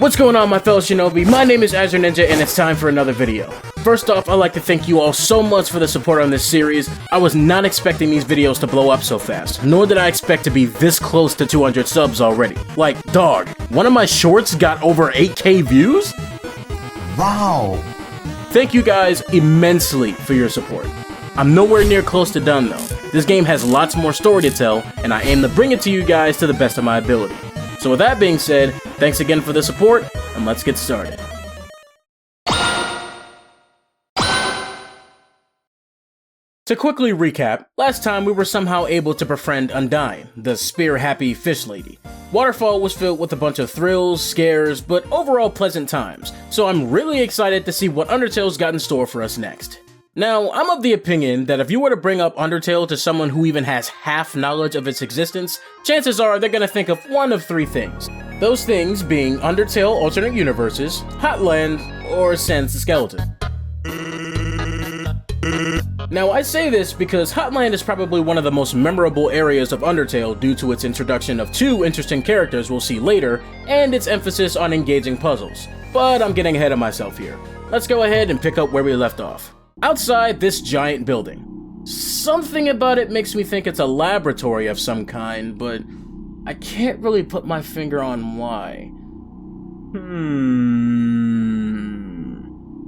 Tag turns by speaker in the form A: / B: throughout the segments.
A: What's going on, my fellow shinobi? My name is Azure Ninja and it's time for another video. First off, I'd like to thank you all so much for the support on this series. I was not expecting these videos to blow up so fast, nor did I expect to be this close to 200 subs already. Like, dog, one of my shorts got over 8K views?
B: Wow!
A: Thank you guys immensely for your support. I'm nowhere near close to done though. This game has lots more story to tell, and I aim to bring it to you guys to the best of my ability. So with that being said, thanks again for the support, and let's get started. To quickly recap, last time we were somehow able to befriend Undyne, the spear-happy fish lady. Waterfall was filled with a bunch of thrills, scares, but overall pleasant times, so I'm really excited to see what Undertale's got in store for us next. Now, I'm of the opinion that if you were to bring up Undertale to someone who even has half knowledge of its existence, chances are they're gonna think of one of three things. Those things being Undertale alternate universes, Hotland, or Sans the Skeleton. Now, I say this because Hotland is probably one of the most memorable areas of Undertale due to its introduction of two interesting characters we'll see later, and its emphasis on engaging puzzles. But I'm getting ahead of myself here. Let's go ahead and pick up where we left off. Outside this giant building. Something about it makes me think it's a laboratory of some kind, but I can't really put my finger on why.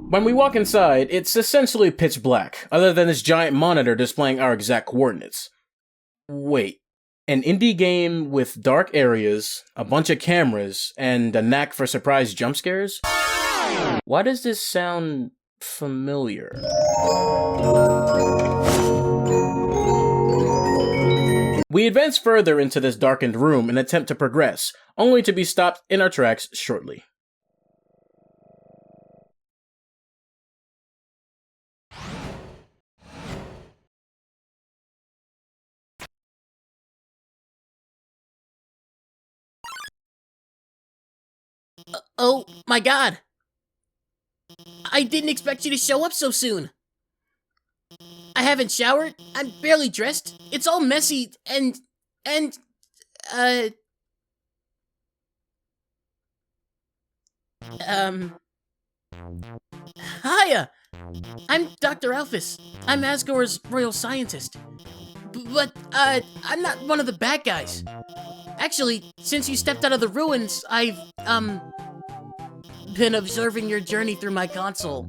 A: When we walk inside, it's essentially pitch black, other than this giant monitor displaying our exact coordinates. Wait, an indie game with dark areas, a bunch of cameras, and a knack for surprise jump scares? Why does this sound familiar? We advance further into this darkened room and attempt to progress, only to be stopped in our tracks shortly.
C: Oh my god! I didn't expect you to show up so soon! I haven't showered, I'm barely dressed, it's all messy, and, Hiya! I'm Dr. Alphys. I'm Asgore's royal scientist. But, I'm not one of the bad guys. Actually, since you stepped out of the ruins, I've, been observing your journey through my console.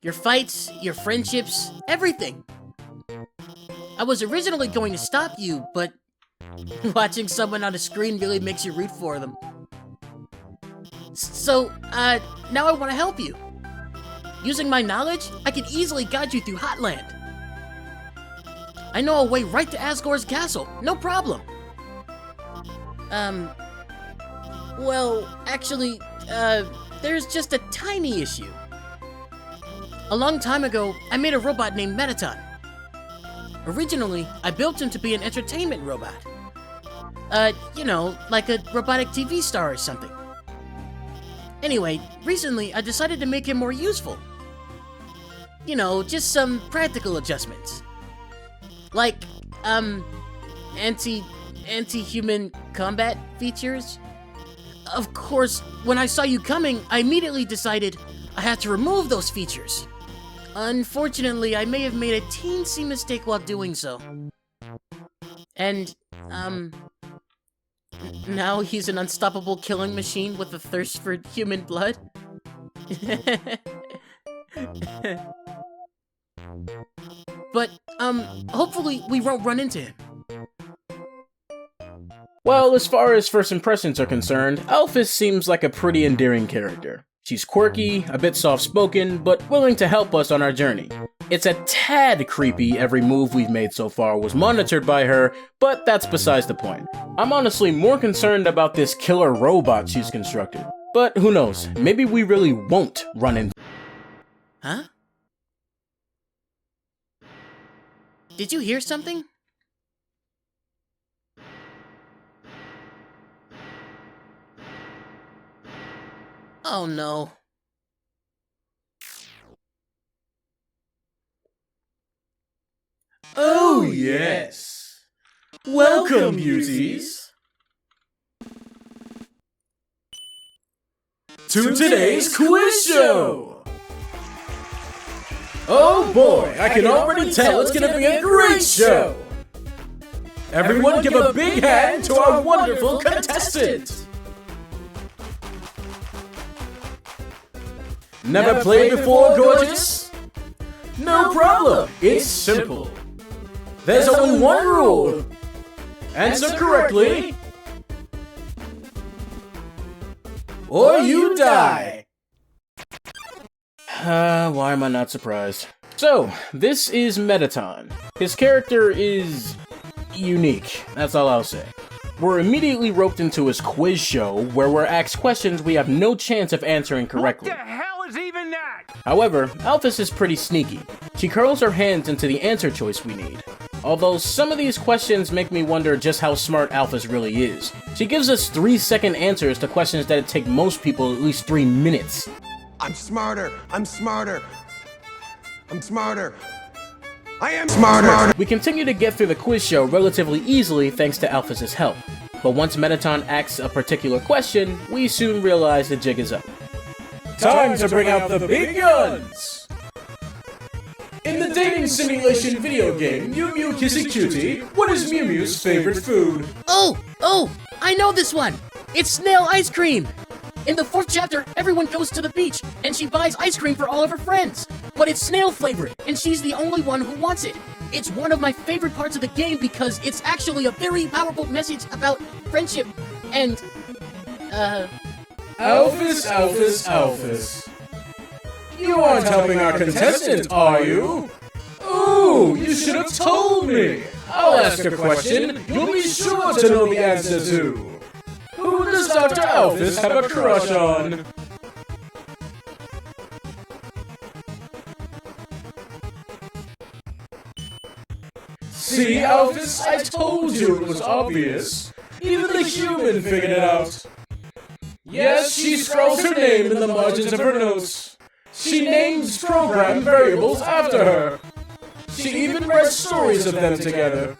C: Your fights, your friendships, everything. I was originally going to stop you, but watching someone on a screen really makes you root for them. So, now I want to help you. Using my knowledge, I can easily guide you through Hotland. I know a way right to Asgore's castle, no problem. Well, actually, there's just a tiny issue. A long time ago, I made a robot named Mettaton. Originally, I built him to be an entertainment robot. You know, like a robotic TV star or something. Anyway, recently I decided to make him more useful. You know, just some practical adjustments. Like, anti-human combat features. Of course, when I saw you coming, I immediately decided I had to remove those features. Unfortunately, I may have made a teensy mistake while doing so. And, now he's an unstoppable killing machine with a thirst for human blood? But, hopefully we won't run into him.
A: Well, as far as first impressions are concerned, Alphys seems like a pretty endearing character. She's quirky, a bit soft-spoken, but willing to help us on our journey. It's a tad creepy every move we've made so far was monitored by her, but that's besides the point. I'm honestly more concerned about this killer robot she's constructed. But who knows, maybe we really won't run into—
C: Huh? Did you hear something? Oh no.
A: Oh yes! Welcome, beauties! to today's quiz show! Oh boy, I can already tell it's gonna be a great show! Everyone give a big hand to our wonderful contestant! Never played before, gorgeous? No problem, it's simple. There's only one rule. Answer correctly, or you die. Why am I not surprised? So, this is Mettaton. His character is unique, that's all I'll say. We're immediately roped into his quiz show, where we're asked questions we have no chance of answering correctly.
D: What the hell is even that?
A: However, Alphys is pretty sneaky. She curls her hands into the answer choice we need. Although some of these questions make me wonder just how smart Alphys really is. She gives us 3-second answers to questions that'd take most people at least 3 minutes.
B: I'm smarter. I'm smarter. I'm smarter. I am smarter.
A: We continue to get through the quiz show relatively easily thanks to Alphys' help. But once Mettaton asks a particular question, we soon realize the jig is up. Time to bring out the big guns! In the dating simulation video game Mew Mew Kissy Cutie, what is Mew Mew's favorite food?
C: Oh, I know this one! It's snail ice cream! In the 4th chapter, everyone goes to the beach, and she buys ice cream for all of her friends. But it's snail flavored, and she's the only one who wants it. It's one of my favorite parts of the game because it's actually a very powerful message about friendship and,
A: Alphys. You aren't helping our contestant, are you? Ooh, you should have told me. I'll ask a question you'll be sure to know the answer to. Who does Dr. Alphys have a crush on? See, Alphys, I told you it was obvious. Even the human figured it out. Yes, she scrawls her name in the margins of her notes. She names program variables after her. She even writes stories of them together.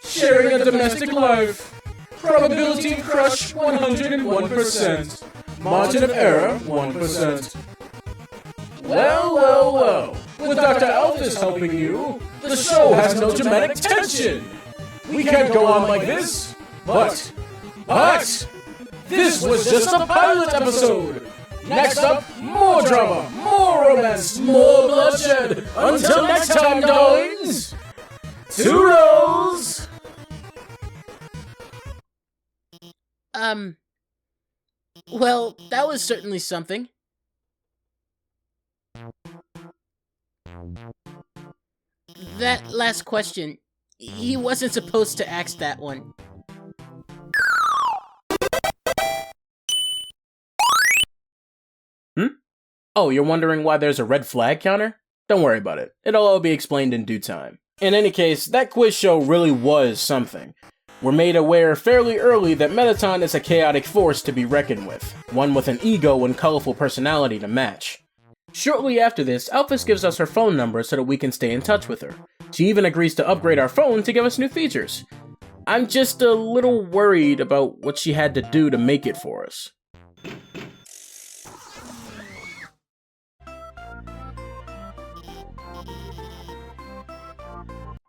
A: Sharing a domestic life. Probability of crush 101%. Margin of error 1%. Well. With Dr. Alphys helping you, the show has no dramatic tension. We can't go on like this. But, this was just a pilot episode. Next up, more drama, more romance, more bloodshed. Until next time, darlings. Toodles!
C: Well, that was certainly something. That last question, he wasn't supposed to ask that one.
A: Oh, you're wondering why there's a red flag counter? Don't worry about it. It'll all be explained in due time. In any case, that quiz show really was something. We're made aware fairly early that Mettaton is a chaotic force to be reckoned with, one with an ego and colorful personality to match. Shortly after this, Alphys gives us her phone number so that we can stay in touch with her. She even agrees to upgrade our phone to give us new features. I'm just a little worried about what she had to do to make it for us.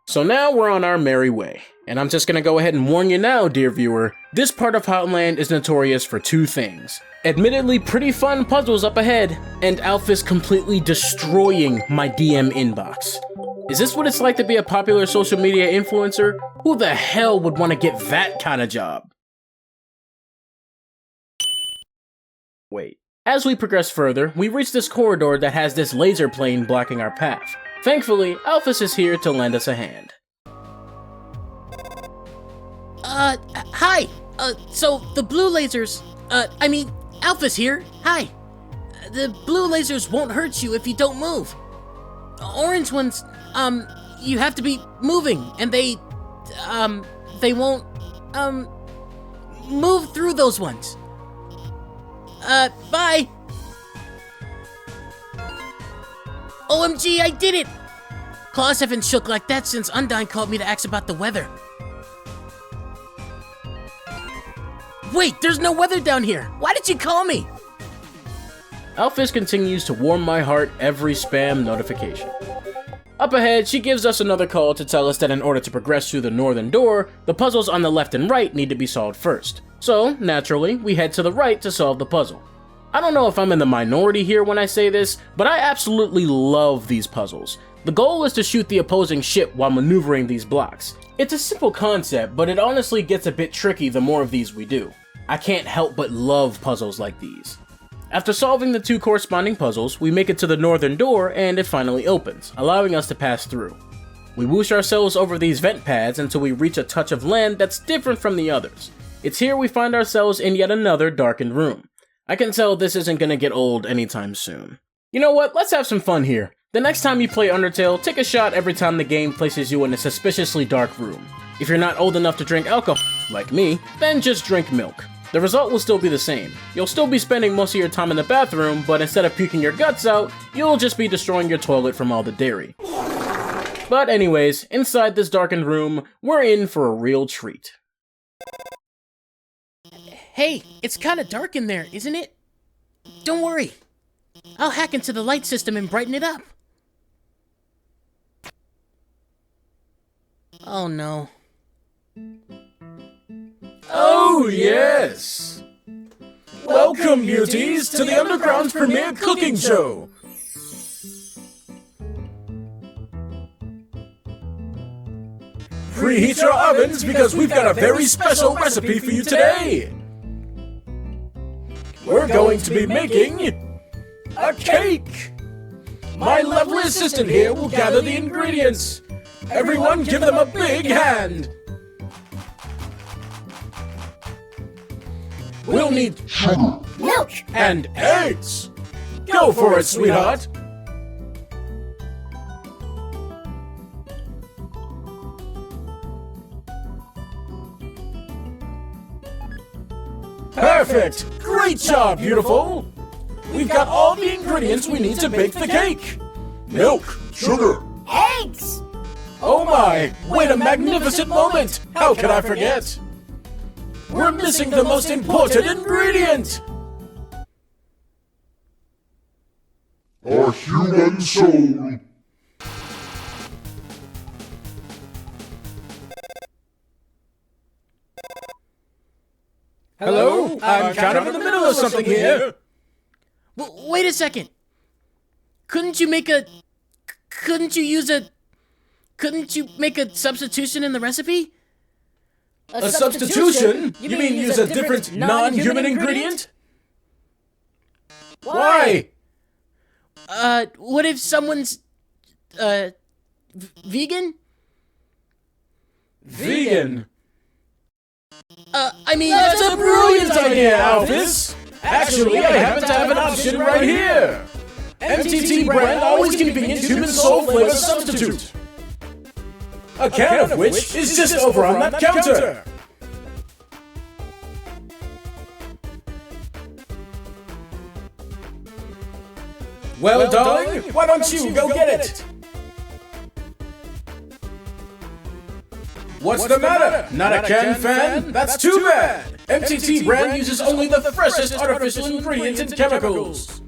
A: So now we're on our merry way, and I'm just gonna go ahead and warn you now, dear viewer, this part of Hotland is notorious for 2 things. Admittedly pretty fun puzzles up ahead, and Alphys completely destroying my DM inbox. Is this what it's like to be a popular social media influencer? Who the hell would want to get that kind of job? Wait. As we progress further, we reach this corridor that has this laser plane blocking our path. Thankfully, Alphys is here to lend us a hand.
C: Hi! So the blue lasers, Alphys here, hi! The blue lasers won't hurt you if you don't move. Orange ones, you have to be moving, and they won't, move through those ones. Bye! OMG, I did it! Claws haven't shook like that since Undyne called me to ask about the weather. Wait, there's no weather down here! Why did you call me?
A: Alphys continues to warm my heart every spam notification. Up ahead, she gives us another call to tell us that in order to progress through the northern door, the puzzles on the left and right need to be solved first. So, naturally, we head to the right to solve the puzzle. I don't know if I'm in the minority here when I say this, but I absolutely love these puzzles. The goal is to shoot the opposing ship while maneuvering these blocks. It's a simple concept, but it honestly gets a bit tricky the more of these we do. I can't help but love puzzles like these. After solving the 2 corresponding puzzles, we make it to the northern door and it finally opens, allowing us to pass through. We whoosh ourselves over these vent pads until we reach a touch of land that's different from the others. It's here we find ourselves in yet another darkened room. I can tell this isn't gonna get old anytime soon. You know what, let's have some fun here. The next time you play Undertale, take a shot every time the game places you in a suspiciously dark room. If you're not old enough to drink alcohol, like me, then just drink milk. The result will still be the same. You'll still be spending most of your time in the bathroom, but instead of puking your guts out, you'll just be destroying your toilet from all the dairy. But anyways, inside this darkened room, we're in for a real treat.
C: Hey, it's kinda dark in there, isn't it? Don't worry. I'll hack into the light system and brighten it up. Oh no.
D: Oh, yes! Welcome, beauties, to the Underground's premier cooking show! Preheat your ovens because we've got a very special recipe for you today! We're going to be making a cake! My lovely assistant here will gather the ingredients. Everyone give them a big hand! We'll need sugar,
E: Milk!
D: and eggs! Go for it, sweetheart! Perfect! Great job, beautiful! We've got all the ingredients we need to bake the cake! Milk, sugar,
E: Eggs!
D: oh my! Wait a magnificent moment! How could I forget? We're missing the most important ingredient!
F: A human soul.
D: Hello? I'm kind of in the middle of something here.
C: Wait a second. Couldn't you make a substitution in the recipe?
D: A substitution? You mean use a different non-human ingredient? Why?
C: What if someone's, vegan?
D: Vegan?
C: I mean,
D: That's a brilliant idea, Alphys! Actually, I happen to have an option right here! MTT brand always convenient human soul flavor substitute! A can of which is just over on that counter! Well, darling, why don't you go get it? What's the matter? Not a can fan? That's too bad! MTT brand uses only the freshest artificial ingredients and chemicals.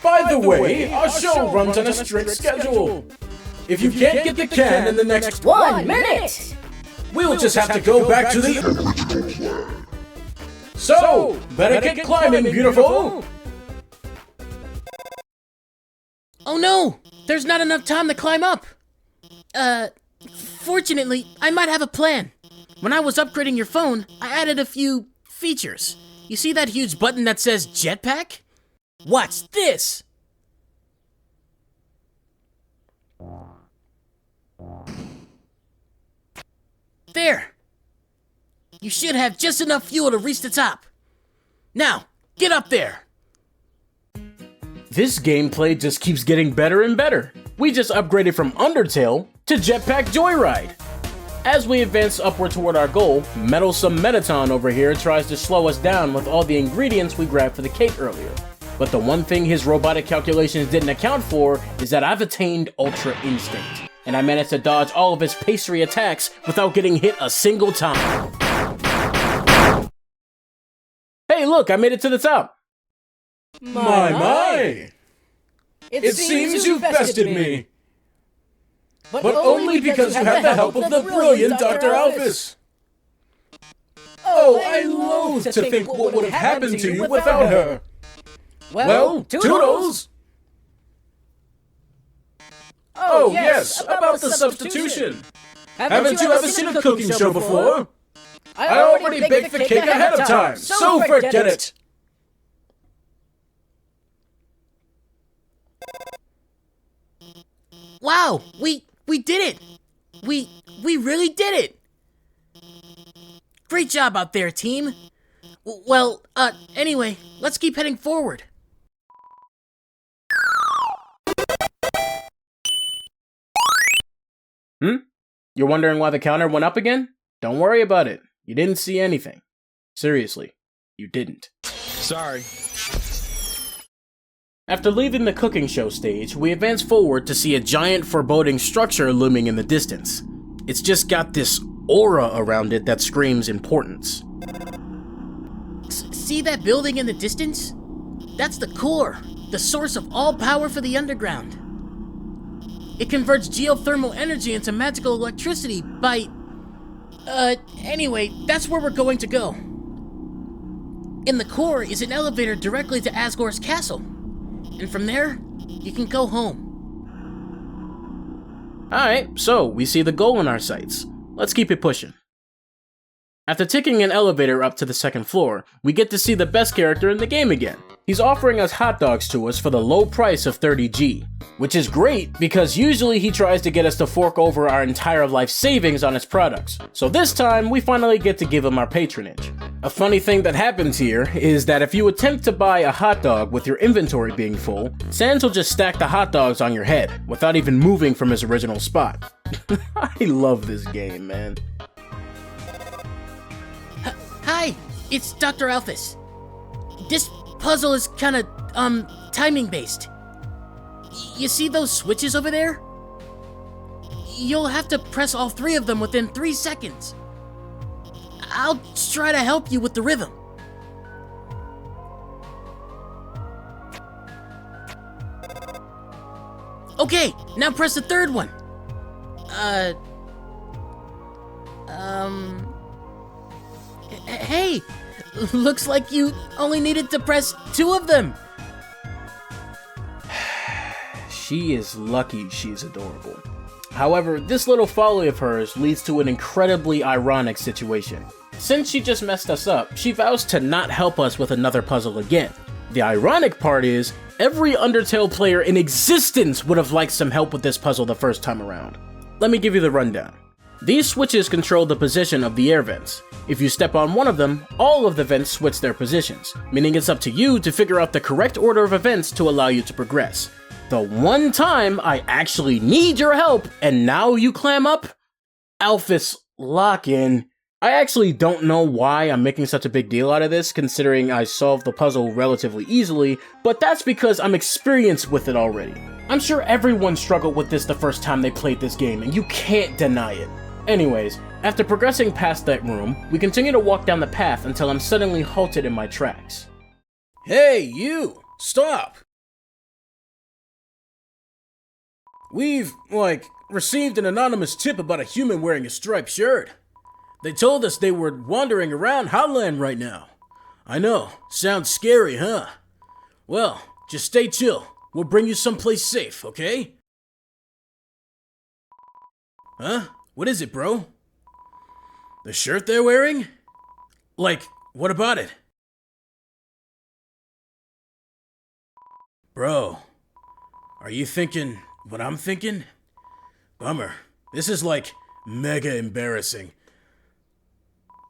D: By the way, our show runs on a strict schedule. If you can't get the can in the next
E: 1 minute!
D: we'll just have to go back to the original plan. So, better get climbing, beautiful!
C: Oh no! There's not enough time to climb up! Fortunately, I might have a plan. When I was upgrading your phone, I added a few features. You see that huge button that says jetpack? Watch this! There! You should have just enough fuel to reach the top. Now, get up there!
A: This gameplay just keeps getting better and better. We just upgraded from Undertale to Jetpack Joyride. As we advance upward toward our goal, meddlesome Mettaton over here tries to slow us down with all the ingredients we grabbed for the cake earlier. But the one thing his robotic calculations didn't account for is that I've attained Ultra Instinct. and I managed to dodge all of his pastry attacks without getting hit a single time. Hey, look, I made it to the top.
D: My. It seems you've bested me. But only because you have the help of the brilliant Dr. Alphys. Oh, I loathe to think what would have happened to you without her. Well, toodles! Oh, yes, about the substitution. Haven't you ever seen a cooking show before? I already baked the cake ahead of time, so forget it!
C: Wow, we did it! We really did it! Great job out there, team! Well, anyway, let's keep heading forward.
A: You're wondering why the counter went up again? Don't worry about it. You didn't see anything. Seriously, you didn't.
D: Sorry.
A: After leaving the cooking show stage, we advance forward to see a giant foreboding structure looming in the distance. It's just got this aura around it that screams importance.
C: See that building in the distance? That's the core, the source of all power for the underground. It converts geothermal energy into magical electricity by... anyway, that's where we're going to go. In the core is an elevator directly to Asgore's castle. And from there, you can go home.
A: Alright, so we see the goal in our sights. Let's keep it pushing. After taking an elevator up to the second floor, we get to see the best character in the game again. He's offering us hot dogs to us for the low price of 30G, which is great because usually he tries to get us to fork over our entire life savings on his products. So this time, we finally get to give him our patronage. A funny thing that happens here is that if you attempt to buy a hot dog with your inventory being full, Sans will just stack the hot dogs on your head without even moving from his original spot. I love this game, man.
C: Hi, it's Dr. Alphys. This puzzle is kinda, timing based. You see those switches over there? You'll have to press all 3 of them within 3 seconds. I'll try to help you with the rhythm. Okay, now press the 3rd one. Hey, looks like you only needed to press 2 of them.
A: She is lucky she's adorable. However, this little folly of hers leads to an incredibly ironic situation. Since she just messed us up, she vows to not help us with another puzzle again. The ironic part is, every Undertale player in existence would have liked some help with this puzzle the first time around. Let me give you the rundown. These switches control the position of the air vents. If you step on one of them, all of the vents switch their positions, meaning it's up to you to figure out the correct order of events to allow you to progress. The one time I actually need your help, and now you clam up? Alphys lock-in. I actually don't know why I'm making such a big deal out of this, considering I solved the puzzle relatively easily, but that's because I'm experienced with it already. I'm sure everyone struggled with this the first time they played this game, and you can't deny it. Anyways, after progressing past that room, we continue to walk down the path until I'm suddenly halted in my tracks.
D: Hey, you! Stop! We've, received an anonymous tip about a human wearing a striped shirt. They told us they were wandering around Hotland right now. I know, sounds scary, huh? Well, just stay chill. We'll bring you someplace safe, okay? Huh? What is it, bro? The shirt they're wearing? What about it? Bro, are you thinking what I'm thinking? Bummer. This is, mega embarrassing.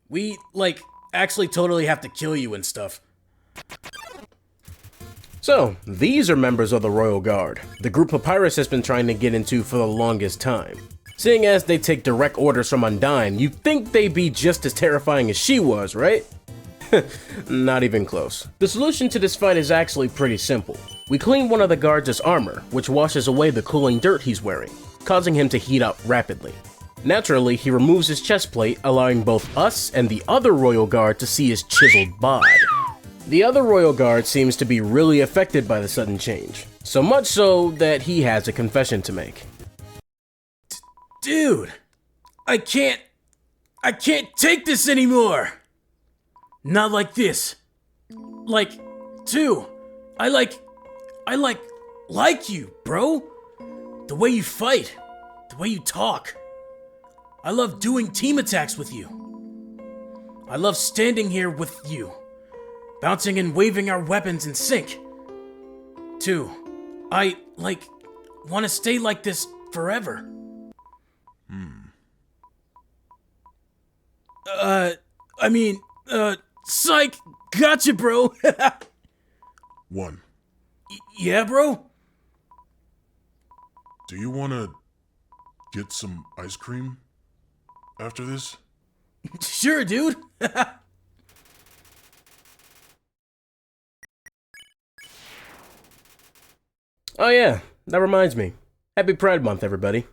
D: We, actually totally have to kill you and stuff.
A: So, these are members of the Royal Guard, the group Papyrus has been trying to get into for the longest time. Seeing as they take direct orders from Undyne, you'd think they'd be just as terrifying as she was, right? Not even close. The solution to this fight is actually pretty simple. We clean one of the guards' armor, which washes away the cooling dirt he's wearing. causing him to heat up rapidly. Naturally, he removes his chest plate, allowing both us and the other royal guard to see his chiseled bod. The other royal guard seems to be really affected by the sudden change, so much so that he has a confession to make.
D: Dude, I can't take this anymore. Not like this. I like you, bro. The way you fight, the way you talk. I love doing team attacks with you. I love standing here with you, bouncing and waving our weapons in sync. 2, I, want to stay like this forever. Psych, gotcha, bro.
F: 1.
D: Yeah, bro?
F: Do you want to get some ice cream after this?
D: Sure, dude.
A: Oh yeah, that reminds me. Happy Pride Month, everybody.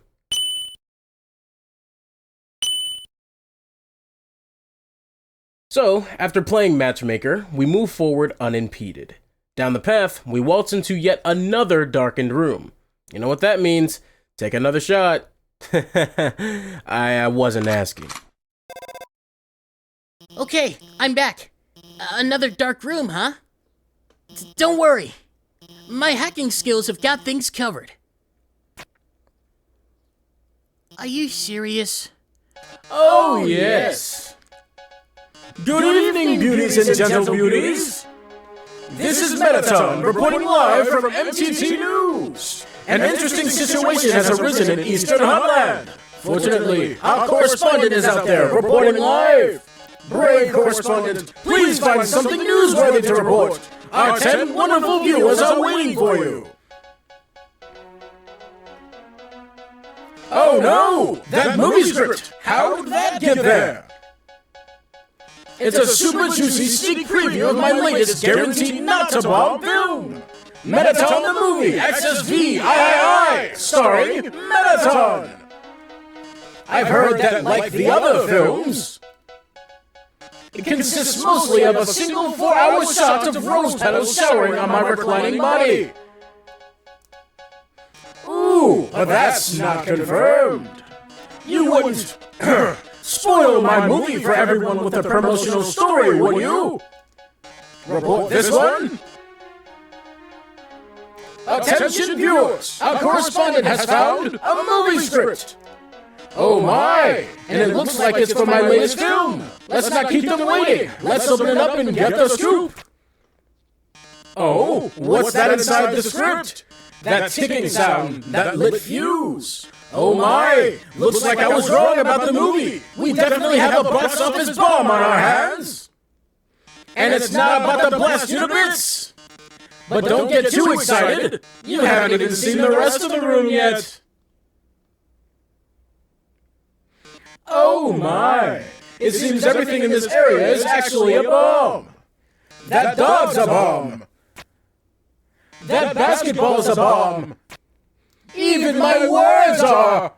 A: So, after playing Matchmaker, we move forward unimpeded. Down the path, we waltz into yet another darkened room. You know what that means? Take another shot. I wasn't asking.
C: Okay, I'm back. Another dark room, huh? Don't worry. My hacking skills have got things covered. Are you serious?
D: Oh, yes. Good evening, beauties and gentle beauties. This is Mettaton, reporting live from MTT News. An interesting situation has arisen in Eastern Hotland. Fortunately, our correspondent is out there reporting live. Brave correspondent, please find something newsworthy to report. Our 10 wonderful viewers are waiting for you. Oh no! That movie script! How did that get there? It's a super juicy sneak preview of my latest guaranteed not to bomb film! Mettaton the movie, XSV starring Mettaton! I've heard that, like the other films, it consists mostly of a single 4-hour shot of rose petals showering on my reclining body. Ooh, but that's not confirmed. You wouldn't spoil my movie for everyone with a promotional story, would you? Report this one? Attention viewers, our correspondent has found a movie script. Oh my, and it looks like it's for my latest film. Let's not keep them waiting. Let's open it up and get the scoop. Oh, what's that inside the script? That ticking sound, that lit fuse. Oh my, looks like I was wrong about the movie. We definitely have a box office bomb on our hands. And it's not about to blast you to bits. But don't get too excited. You haven't even seen the rest of the room yet. Oh my, it seems everything in this area is actually a bomb. That dog's a bomb. That basketball's a bomb. Even my words are.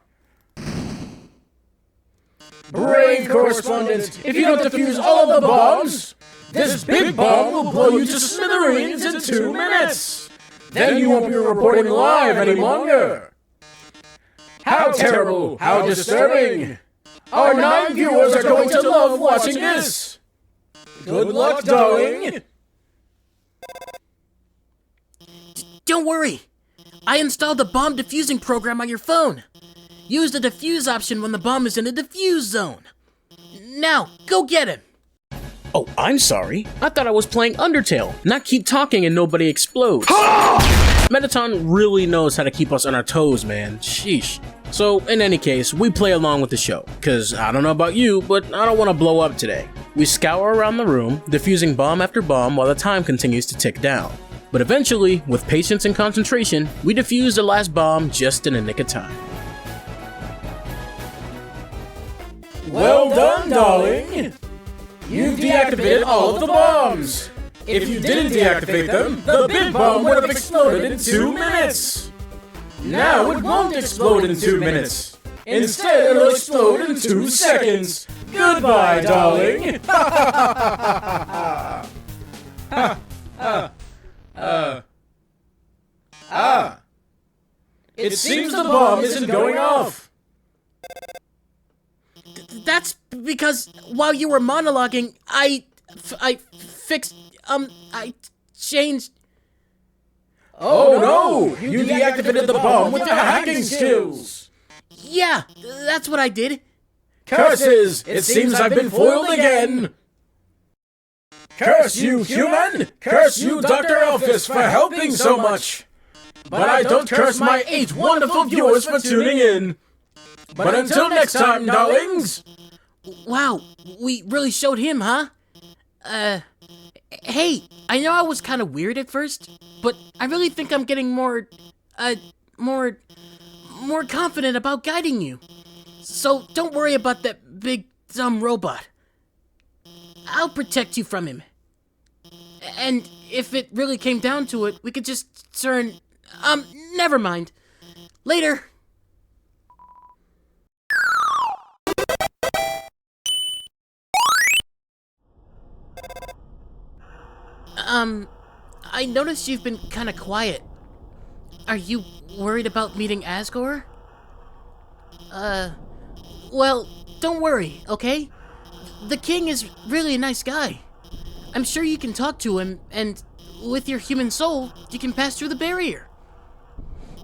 D: Brave correspondent, if you don't defuse all of the bombs, this big bomb will blow you to smithereens in 2 minutes. Then you won't be reporting live any longer. How terrible, how disturbing. Our 9 viewers are going to love watching this. Good luck, darling.
C: Don't worry. I installed the bomb defusing program on your phone. Use the defuse option when the bomb is in a defuse zone. Now, go get him.
A: Oh, I'm sorry. I thought I was playing Undertale, not keep talking and nobody explodes. Mettaton really knows how to keep us on our toes, man. Sheesh. So, in any case, we play along with the show, cause I don't know about you, but I don't want to blow up today. We scour around the room, defusing bomb after bomb while the time continues to tick down. But eventually, with patience and concentration, we defuse the last bomb just in the nick of time.
D: Well done, darling. You've deactivated all of the bombs. If you didn't deactivate them, the big bomb would have exploded in 2 minutes. Now it won't explode in 2 minutes. Instead, it'll explode in 2 seconds. Goodbye, darling. It seems the bomb isn't going off.
C: That's because while you were monologuing, I changed.
D: Oh no! You deactivated the bomb with your hacking skills!
C: Yeah, that's what I did.
D: Curses! It seems I've been foiled again! Curse you, human! Curse you, Dr. Alphys, for helping so much! But I don't curse my 8 wonderful viewers for tuning in! But until next time, darlings!
C: Wow, we really showed him, huh? Hey, I know I was kind of weird at first, but I really think I'm getting more confident about guiding you. So don't worry about that big, dumb robot. I'll protect you from him. And if it really came down to it, we could just turn... never mind. Later. I noticed you've been kind of quiet. Are you worried about meeting Asgore? Well, don't worry, okay? The king is really a nice guy. I'm sure you can talk to him, and with your human soul, you can pass through the barrier.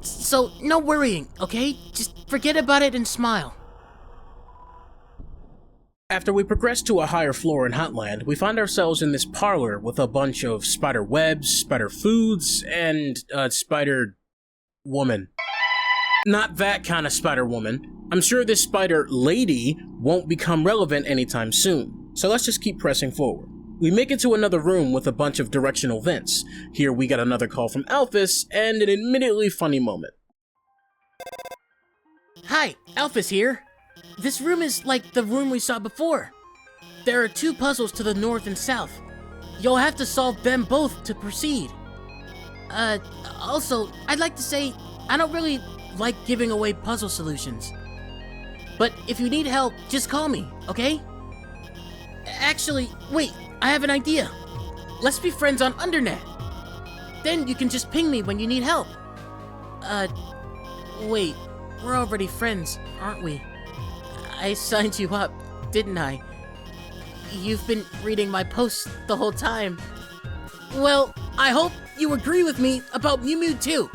C: So, no worrying, okay? Just forget about it and smile.
A: After we progress to a higher floor in Hotland, we find ourselves in this parlor with a bunch of spider webs, spider foods, and spider woman. Not that kind of spider woman. I'm sure this spider lady won't become relevant anytime soon, so let's just keep pressing forward. We make it to another room with a bunch of directional vents. Here we got another call from Alphys, and an admittedly funny moment.
C: Hi, Alphys here. This room is like the room we saw before. There are 2 puzzles to the north and south. You'll have to solve them both to proceed. Also, I'd like to say, I don't really like giving away puzzle solutions. But if you need help, just call me, okay? Actually, wait, I have an idea. Let's be friends on Undernet. Then you can just ping me when you need help. Wait, we're already friends, aren't we? I signed you up, didn't I? You've been reading my posts the whole time. Well, I hope you agree with me about Mew Mew too.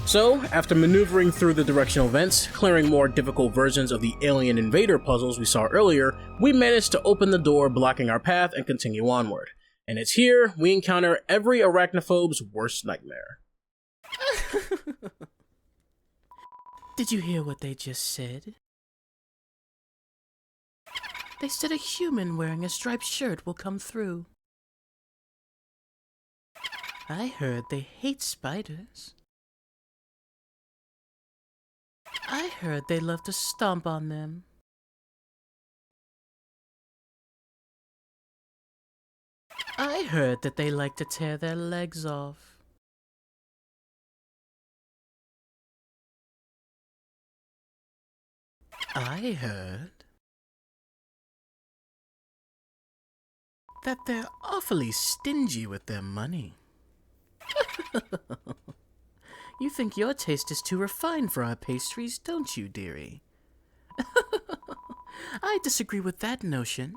A: So, after maneuvering through the directional vents, clearing more difficult versions of the alien invader puzzles we saw earlier, we managed to open the door blocking our path and continue onward. And it's here we encounter every arachnophobe's worst nightmare.
C: Did you hear what they just said? They said a human wearing a striped shirt will come through. I heard they hate spiders. I heard they love to stomp on them. I heard that they like to tear their legs off. I heard that they're awfully stingy with their money. You think your taste is too refined for our pastries, don't you, dearie? I disagree with that notion.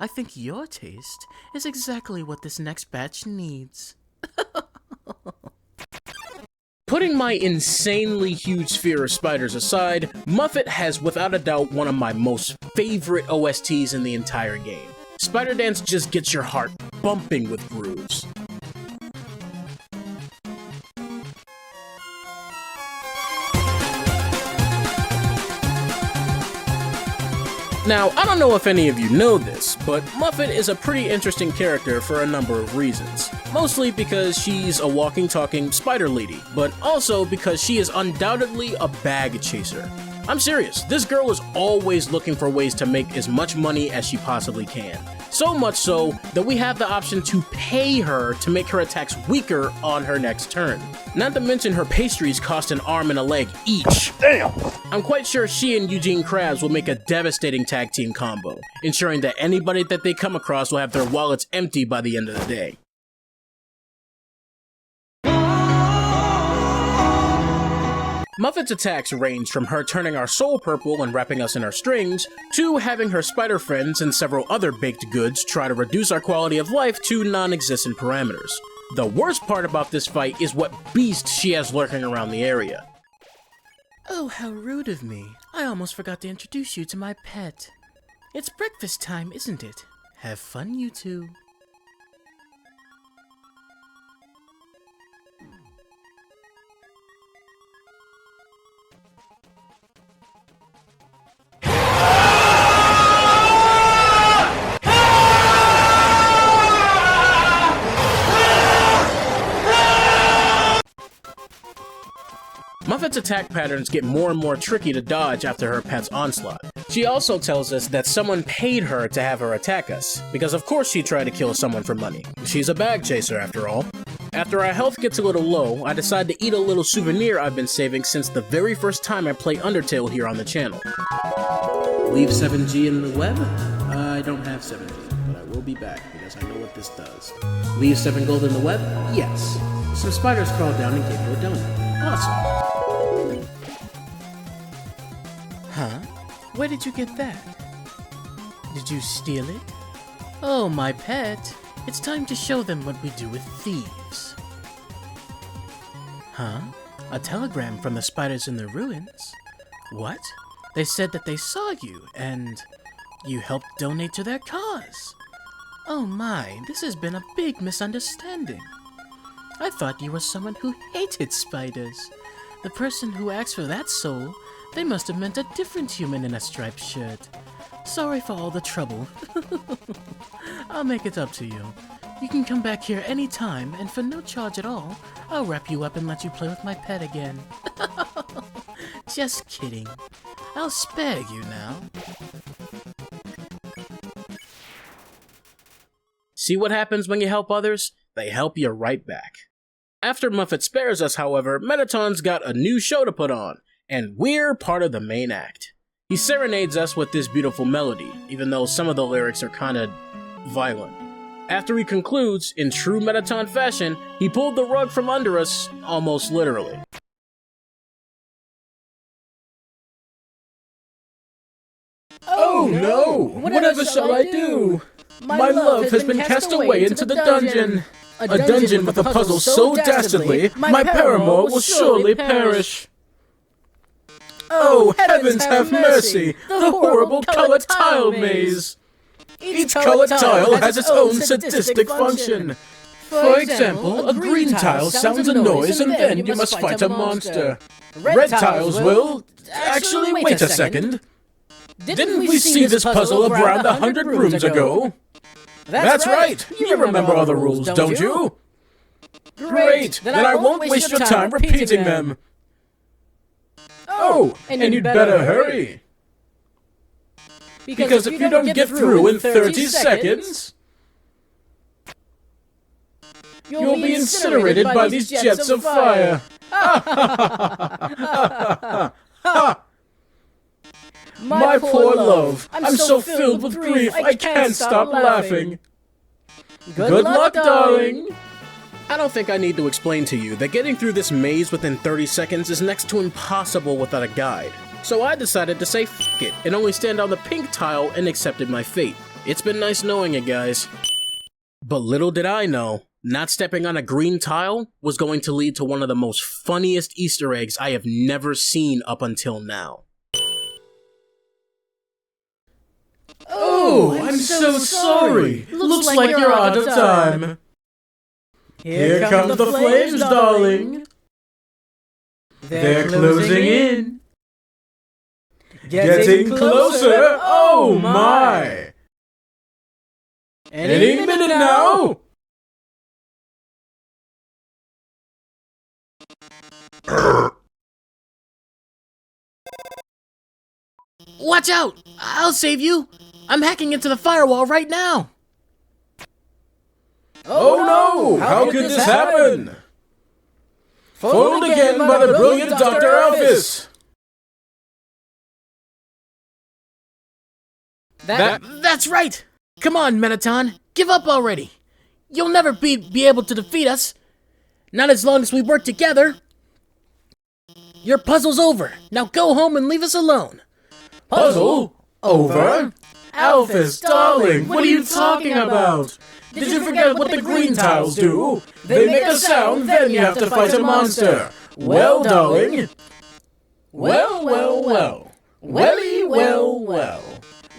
C: I think your taste is exactly what this next batch needs.
A: Putting my insanely huge fear of spiders aside, Muffet has without a doubt one of my most favorite OSTs in the entire game. Spider Dance just gets your heart bumping with grooves. Now, I don't know if any of you know this, but Muffet is a pretty interesting character for a number of reasons. Mostly because she's a walking, talking spider lady, but also because she is undoubtedly a bag chaser. I'm serious, this girl is always looking for ways to make as much money as she possibly can. So much so that we have the option to pay her to make her attacks weaker on her next turn. Not to mention her pastries cost an arm and a leg each. Damn! I'm quite sure she and Eugene Krabs will make a devastating tag team combo, ensuring that anybody that they come across will have their wallets empty by the end of the day. Muffet's attacks range from her turning our soul purple and wrapping us in her strings, to having her spider friends and several other baked goods try to reduce our quality of life to non-existent parameters. The worst part about this fight is what beast she has lurking around the area.
C: Oh, how rude of me. I almost forgot to introduce you to my pet. It's breakfast time, isn't it? Have fun, you two.
A: Muffet's attack patterns get more and more tricky to dodge after her pet's onslaught. She also tells us that someone paid her to have her attack us, because of course she tried to kill someone for money. She's a bag chaser after all. After our health gets a little low, I decide to eat a little souvenir I've been saving since the very first time I play Undertale here on the channel. Leave 7G in the web? I don't have 7G, but I will be back because I know what this does. Leave 7 gold in the web? Yes. Some spiders crawled down and gave you a donut. Awesome.
C: Huh? Where did you get that? Did you steal it? Oh, my pet. It's time to show them what we do with thieves. Huh? A telegram from the spiders in the ruins? What? They said that they saw you, and you helped donate to their cause. Oh my, this has been a big misunderstanding. I thought you were someone who hated spiders. The person who asked for that soul, they must have meant a different human in a striped shirt. Sorry for all the trouble. I'll make it up to you. You can come back here anytime, and for no charge at all, I'll wrap you up and let you play with my pet again. Just kidding. I'll spare you now.
A: See what happens when you help others? They help you right back. After Muffet spares us, however, Mettaton's got a new show to put on, and we're part of the main act. He serenades us with this beautiful melody, even though some of the lyrics are kinda violent. After he concludes, in true Mettaton fashion, he pulled the rug from under us, almost literally.
D: Oh no! Whatever shall I do? My love has been cast away into the dungeon. A dungeon with a puzzle so dastardly, my paramour will surely perish. Oh, heavens have mercy! The horrible colored tile maze! Each colored tile has its own sadistic function. For example, a green tile sounds a noise and then you must fight a monster. Red tiles will... Actually, wait a second. Didn't we see this puzzle around 100 rooms ago? That's right! You remember all the rules, don't you? Great! Then I won't waste your time repeating them. Oh, and you'd better hurry. Because if you don't get through in 30 seconds, you'll be incinerated by these jets of fire. My poor love, I'm so filled with grief I can't stop laughing. Good luck, darling.
A: I don't think I need to explain to you that getting through this maze within 30 seconds is next to impossible without a guide. So I decided to say f*** it and only stand on the pink tile and accepted my fate. It's been nice knowing it, guys. But little did I know, not stepping on a green tile was going to lead to one of the most funniest Easter eggs I have never seen up until now.
D: Oh, I'm so sorry. Looks like you're out of time. Here come the flames, darling. They're closing in. Getting closer. Oh my. Any minute now.
C: Watch out! I'll save you! I'm hacking into the firewall right now!
D: Oh no! How could this happen? Foiled again by the brilliant Dr. Alphys!
C: That's right! Come on, Mettaton, give up already! You'll never be able to defeat us! Not as long as we work together! Your puzzle's over. Now go home and leave us alone.
D: Puzzle? Over? Alphys, darling, what are you talking about? Did you forget what the green tiles do? They make a sound, then you have to fight a monster. Well, darling. Well, well, well. Welly, well, well.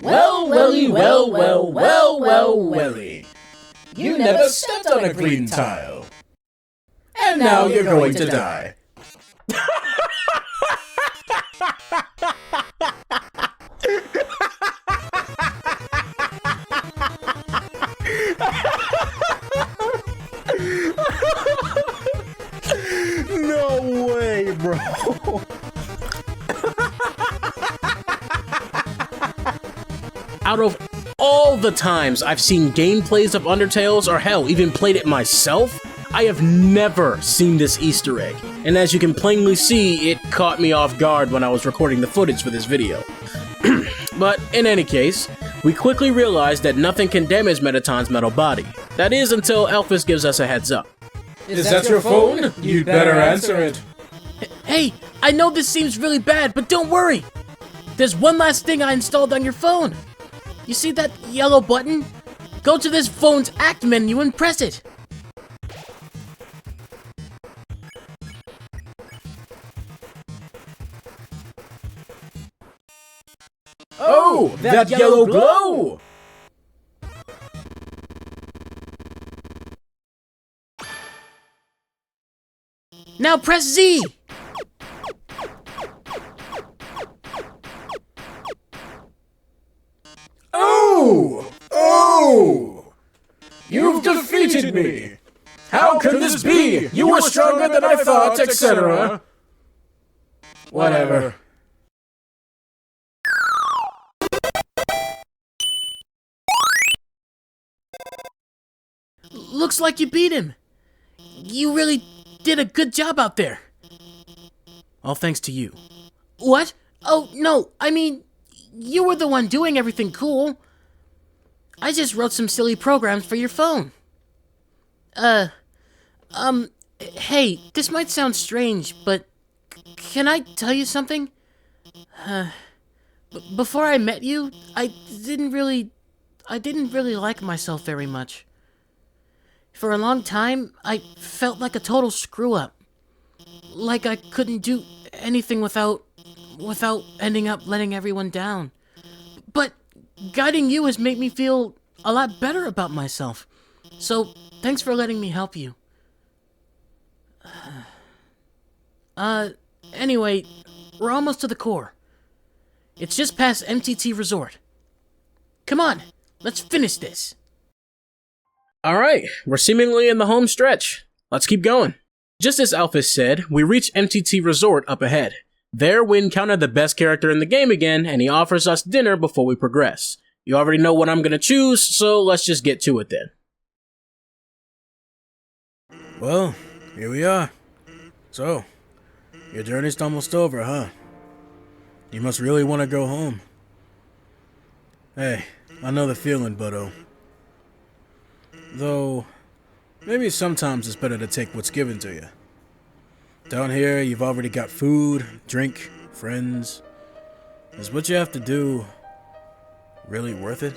D: Well, welly, well, well, well, well, welly. You never stepped on a green tile. And now you're going to die.
A: No way, bro. Out of all the times I've seen gameplays of Undertales, or hell, even played it myself, I have never seen this Easter egg. And as you can plainly see, it caught me off guard when I was recording the footage for this video. But in any case, we quickly realized that nothing can damage Mettaton's metal body. That is until Alphys gives us a heads up.
D: Is that your phone? You'd better answer it.
C: Hey, I know this seems really bad, but don't worry. There's one last thing I installed on your phone. You see that yellow button? Go to this phone's act menu and press it.
D: Oh, that yellow glow!
C: Now press Z.
D: Oh! Oh! You've defeated me! How can this be? You were stronger than I thought, etc. Whatever.
C: Looks like you beat him. You really did a good job out there.
A: All thanks to you.
C: What? Oh, no, I mean, you were the one doing everything cool. I just wrote some silly programs for your phone. Hey, this might sound strange, but can I tell you something? Before I met you, I didn't really like myself very much. For a long time, I felt like a total screw-up. Like I couldn't do anything without ending up letting everyone down. But guiding you has made me feel a lot better about myself. So, thanks for letting me help you. Anyway, we're almost to the core. It's just past MTT Resort. Come on, let's finish this.
A: Alright, we're seemingly in the home stretch. Let's keep going. Just as Alphys said, we reach MTT Resort up ahead. There, we encounter the best character in the game again, and he offers us dinner before we progress. You already know what I'm gonna choose, so let's just get to it then.
G: Well, here we are. So, your journey's almost over, huh? You must really want to go home. Hey, I know the feeling, buddo. Though, maybe sometimes it's better to take what's given to you. Down here, you've already got food, drink, friends. Is what you have to do really worth it?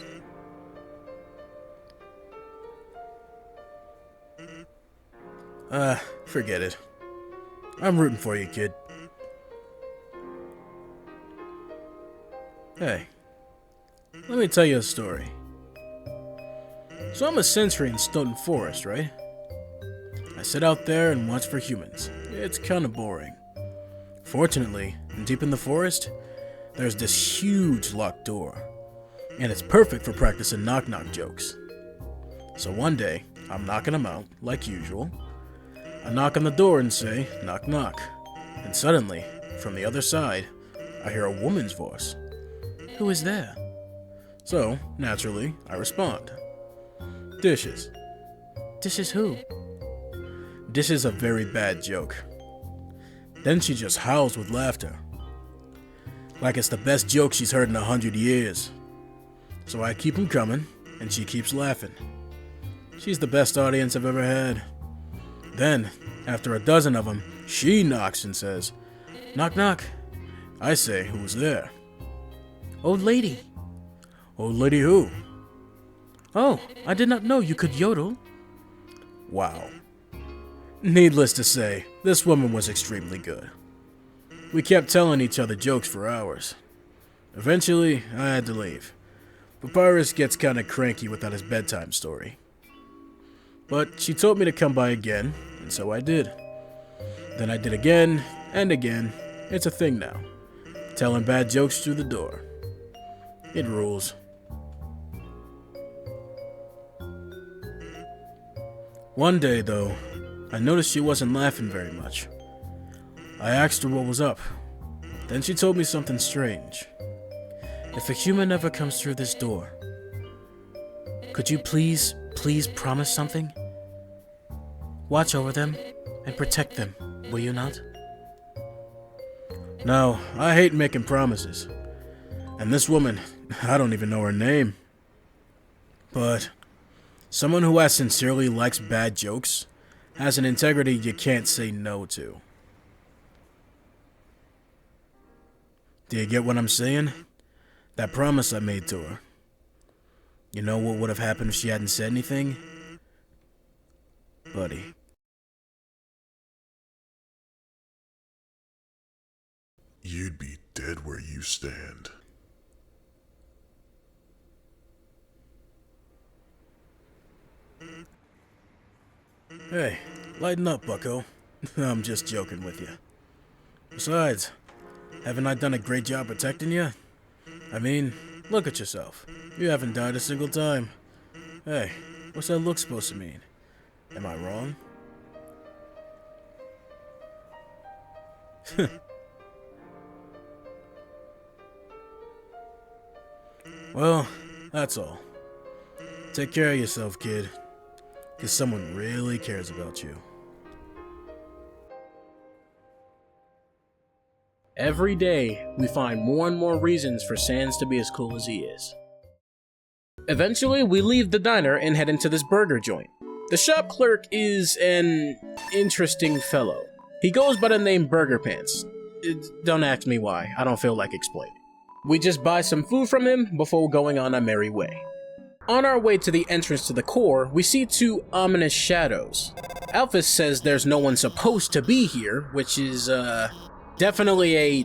G: Forget it. I'm rooting for you, kid. Hey, let me tell you a story. So I'm a sentry in Stoughton Forest, right? I sit out there and watch for humans. It's kinda boring. Fortunately, deep in the forest, there's this huge locked door. And it's perfect for practicing knock-knock jokes. So one day, I'm knocking them out, like usual. I knock on the door and say, knock knock. And suddenly, from the other side, I hear a woman's voice. Who is there? So, naturally, I respond. Dishes.
C: This is who?
G: This is a very bad joke. Then she just howls with laughter. Like it's the best joke she's heard in 100 years. So I keep 'em coming, and she keeps laughing. She's the best audience I've ever had. Then, after a dozen of them, she knocks and says, "Knock, knock." I say, "Who's there?"
C: Old lady.
G: "Old lady who?"
C: Oh, I did not know you could yodel.
G: Wow. Needless to say, this woman was extremely good. We kept telling each other jokes for hours. Eventually, I had to leave. Papyrus gets kinda cranky without his bedtime story. But she told me to come by again, and so I did. Then I did again, and again. It's a thing now. Telling bad jokes through the door. It rules. One day, though, I noticed she wasn't laughing very much. I asked her what was up. Then she told me something strange.
C: If a human ever comes through this door, could you please promise something? Watch over them and protect them, will you not?
G: No, I hate making promises. And this woman, I don't even know her name. But someone who as sincerely likes bad jokes has an integrity you can't say no to. Do you get what I'm saying? That promise I made to her. You know what would have happened if she hadn't said anything? Buddy.
F: You'd be dead where you stand.
G: Hey, lighten up, bucko. I'm just joking with you. Besides, haven't I done a great job protecting you? I mean, look at yourself. You haven't died a single time. Hey, what's that look supposed to mean? Am I wrong? Well, that's all. Take care of yourself, kid. Because someone really cares about you.
A: Every day, we find more and more reasons for Sans to be as cool as he is. Eventually, we leave the diner and head into this burger joint. The shop clerk is an interesting fellow. He goes by the name Burger Pants. Don't ask me why, I don't feel like explaining. We just buy some food from him before going on our merry way. On our way to the entrance to the core, we see two ominous shadows. Alphys says there's no one supposed to be here, which is, definitely a...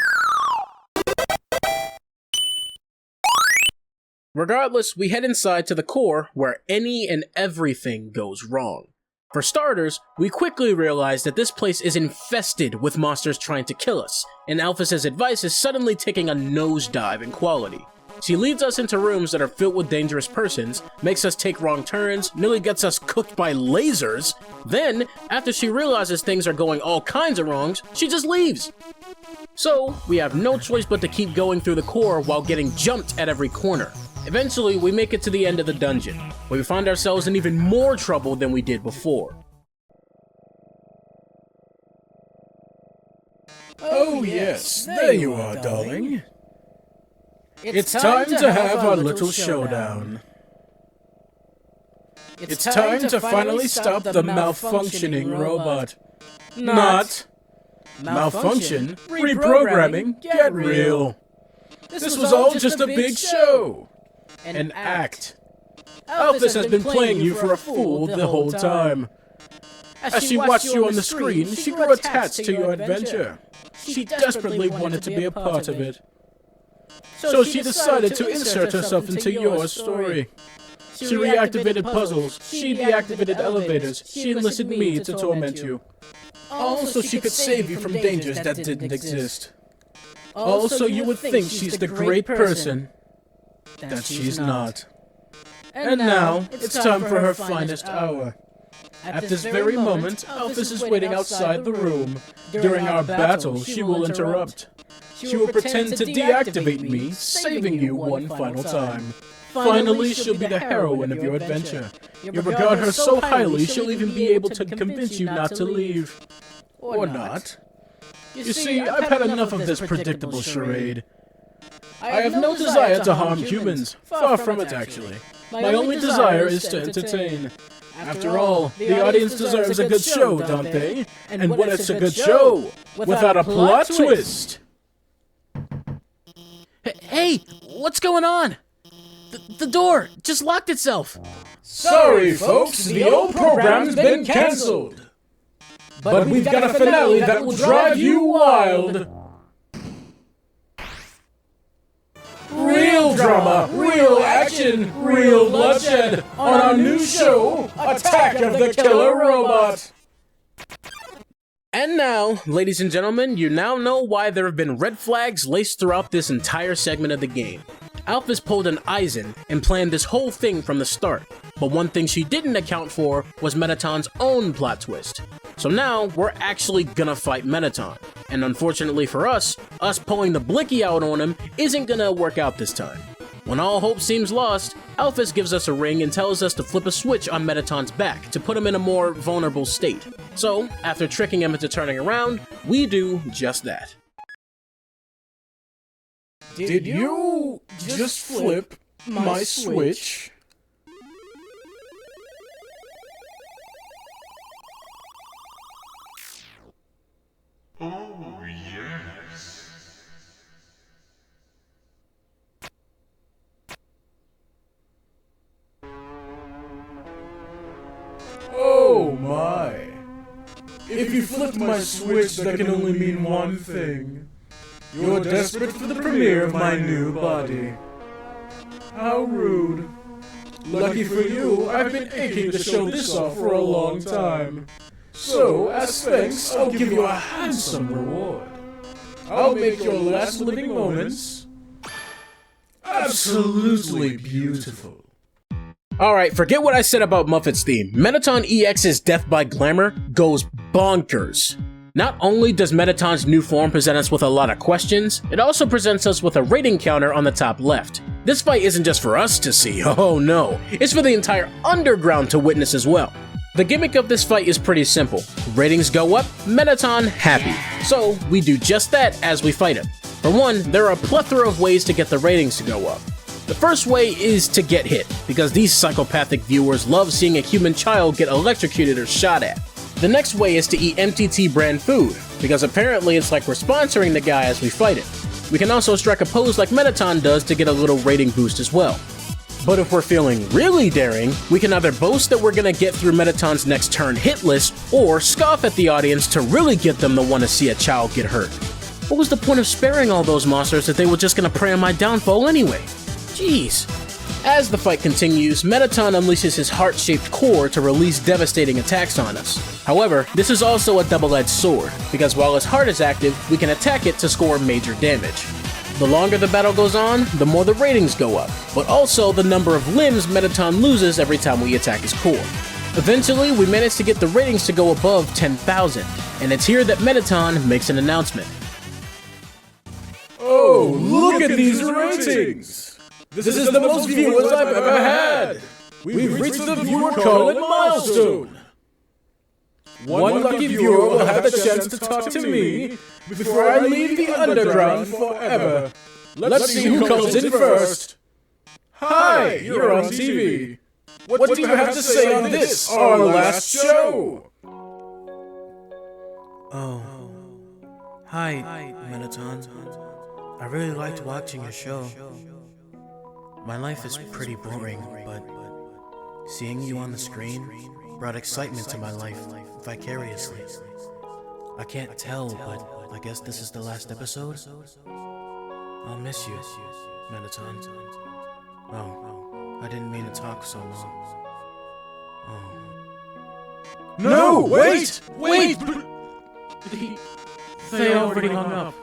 A: Regardless, we head inside to the core where any and everything goes wrong. For starters, we quickly realize that this place is infested with monsters trying to kill us, and Alphys' advice is suddenly taking a nosedive in quality. She leads us into rooms that are filled with dangerous persons, makes us take wrong turns, nearly gets us cooked by lasers. Then, after she realizes things are going all kinds of wrongs, she just leaves. So, we have no choice but to keep going through the core while getting jumped at every corner. Eventually, we make it to the end of the dungeon, where we find ourselves in even more trouble than we did before.
G: Oh yes, there you are, darling. It's time to have our little showdown. It's time to finally stop the malfunctioning robot. Not malfunction, reprogramming, get real. This was all just a big show. An act. Alphys has been playing you for a fool the whole time. As she watched you on the screen, she grew attached to your adventure. She desperately wanted to be a part of it. So she decided to insert herself into your story. She reactivated puzzles, she deactivated elevators, she enlisted me to torment you. All so she could save you from dangers that didn't exist. All so you would think she's the great person that she's not. And now, it's time for her finest hour. At this very moment, Alphys is waiting outside the room. During our battle, she will interrupt. She will pretend to deactivate me, saving you one final time. Finally, she'll be the heroine of your adventure. You regard her so highly, she'll even be able to convince you not to leave. Or not. You see, I've had enough of this predictable charade. I have no desire to harm humans. Far from it, actually. My only desire is to entertain. After all, the audience deserves a good show, don't they? And when it's a good show, without a plot twist.
C: Hey, what's going on? The door just locked itself.
D: Sorry, folks, the old program's been cancelled. But we've got a finale that will drive you wild. Real drama, real action, real bloodshed on our new show, Attack of the Killer Robot.
A: And now, ladies and gentlemen, you now know why there have been red flags laced throughout this entire segment of the game. Alphys pulled an Eisen and planned this whole thing from the start, but one thing she didn't account for was Mettaton's own plot twist. So now, we're actually gonna fight Mettaton, and unfortunately for us pulling the blicky out on him isn't gonna work out this time. When all hope seems lost, Alphys gives us a ring and tells us to flip a switch on Mettaton's back to put him in a more vulnerable state. So, after tricking him into turning around, we do just that.
D: Did you just flip my switch?
F: Oh, yes.
D: Oh my. If you flipped my switch, that can only mean one thing. You're desperate for the premiere of my new body. How rude. Lucky for you, I've been aching to show this off for a long time. So, as thanks, I'll give you a handsome reward. I'll make your last living moments absolutely beautiful.
A: Alright, forget what I said about Muffet's theme. Mettaton EX's Death by Glamour goes bonkers. Not only does Mettaton's new form present us with a lot of questions, it also presents us with a rating counter on the top left. This fight isn't just for us to see, oh no, it's for the entire underground to witness as well. The gimmick of this fight is pretty simple. Ratings go up, Mettaton happy. So we do just that as we fight him. For one, there are a plethora of ways to get the ratings to go up. The first way is to get hit, because these psychopathic viewers love seeing a human child get electrocuted or shot at. The next way is to eat MTT brand food, because apparently it's like we're sponsoring the guy as we fight him. We can also strike a pose like Mettaton does to get a little rating boost as well. But if we're feeling really daring, we can either boast that we're gonna get through Mettaton's next turn hit list, or scoff at the audience to really get them to want to see a child get hurt. What was the point of sparing all those monsters if they were just gonna prey on my downfall anyway? Jeez. As the fight continues, Mettaton unleashes his heart-shaped core to release devastating attacks on us. However, this is also a double-edged sword, because while his heart is active, we can attack it to score major damage. The longer the battle goes on, the more the ratings go up, but also the number of limbs Mettaton loses every time we attack his core. Eventually, we manage to get the ratings to go above 10,000, and it's here that Mettaton makes an announcement.
D: Oh, look at these ratings! This is the most viewers I've ever had! We've reached the viewer calling milestone! One lucky viewer will have the chance to talk to me before I leave the underground forever. Let's see who comes in first. Hi, you're on TV. What do you have to say on this, our last show?
G: Oh. Hi, Mettaton. I really liked watching your show. My life is pretty boring, but seeing you on the screen brought excitement to my life vicariously. I can't tell, but I guess this is the last episode? I'll miss you, Mettaton. Oh, I didn't mean to talk so long. Oh.
D: No, wait!
G: Wait! They already hung up.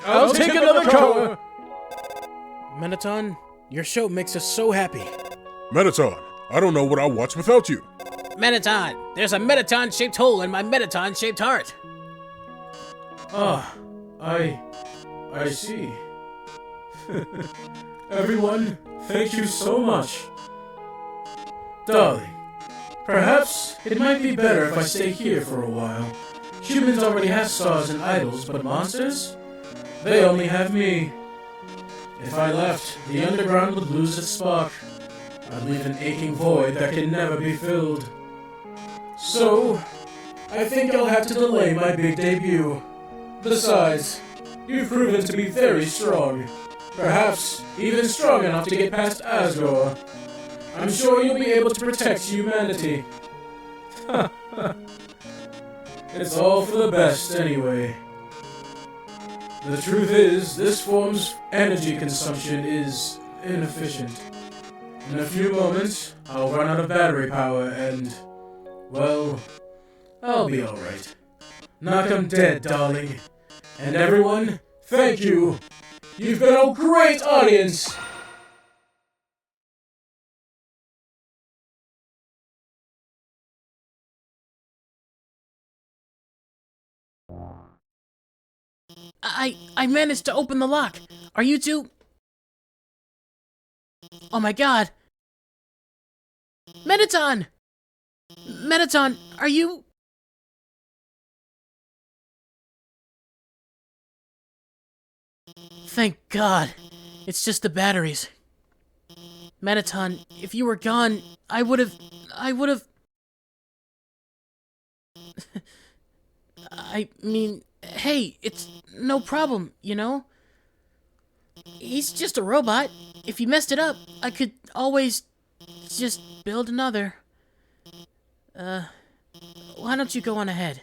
D: I'll take another caller!
G: Mettaton, your show makes us so happy.
F: Mettaton, I don't know what I'll watch without you.
C: Mettaton, there's a Mettaton-shaped hole in my Mettaton-shaped heart.
D: Ah, I see.
G: Everyone, thank you so much. Darling, perhaps it might be better if I stay here for a while. Humans already have stars and idols, but monsters? They only have me. If I left, the underground would lose its spark. I'd leave an aching void that can never be filled. So, I think I'll have to delay my big debut. Besides, you've proven to be very strong. Perhaps even strong enough to get past Asgore. I'm sure you'll be able to protect humanity. It's all for the best anyway. The truth is, this form's energy consumption is inefficient. In a few moments, I'll run out of battery power and, well, I'll be alright. Knock 'em dead, darling. And everyone, thank you. You've been a great audience.
C: I managed to open the lock. Are you two? Oh my god. Mettaton! Mettaton, are you? Thank God. It's just the batteries. Mettaton, if you were gone, I would've... I mean, hey, it's no problem, you know? He's just a robot. If you messed it up, I could always just build another. Why don't you go on ahead?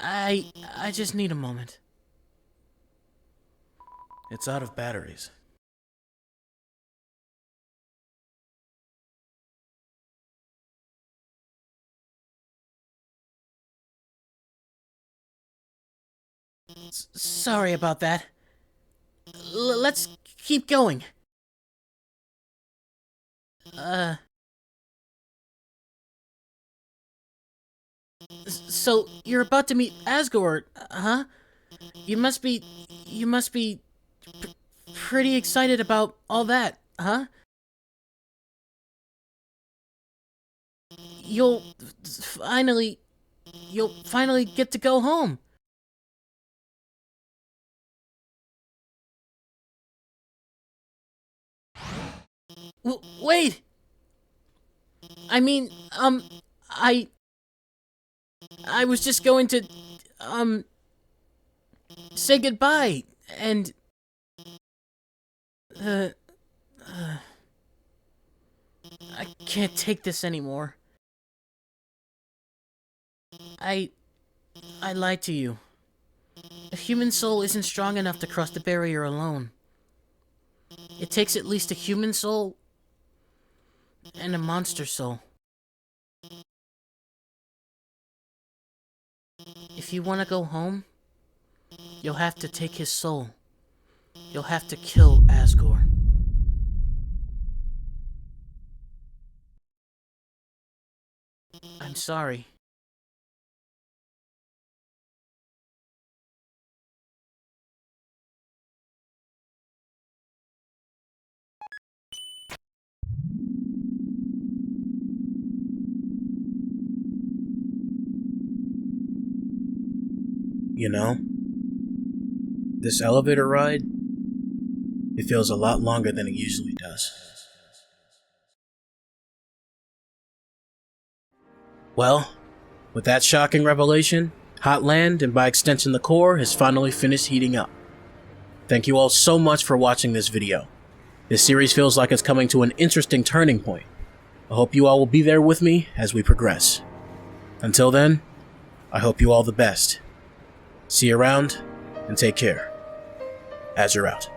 C: I just need a moment.
G: It's out of batteries.
C: Sorry about that. Let's keep going. So you're about to meet Asgore, huh? You must be pretty excited about all that, huh? You'll finally get to go home. Wait! I mean, I was just going to, say goodbye, and, I can't take this anymore. I lied to you. A human soul isn't strong enough to cross the barrier alone. It takes at least a human soul and a monster soul. If you want to go home, you'll have to take his soul. You'll have to kill Asgore. I'm sorry.
G: You know, this elevator ride, it feels a lot longer than it usually does. Well, with that shocking revelation, Hotland, and by extension the core, has finally finished heating up. Thank you all so much for watching this video. This series feels like it's coming to an interesting turning point. I hope you all will be there with me as we progress. Until then, I hope you all the best. See you around, and take care. Azure out.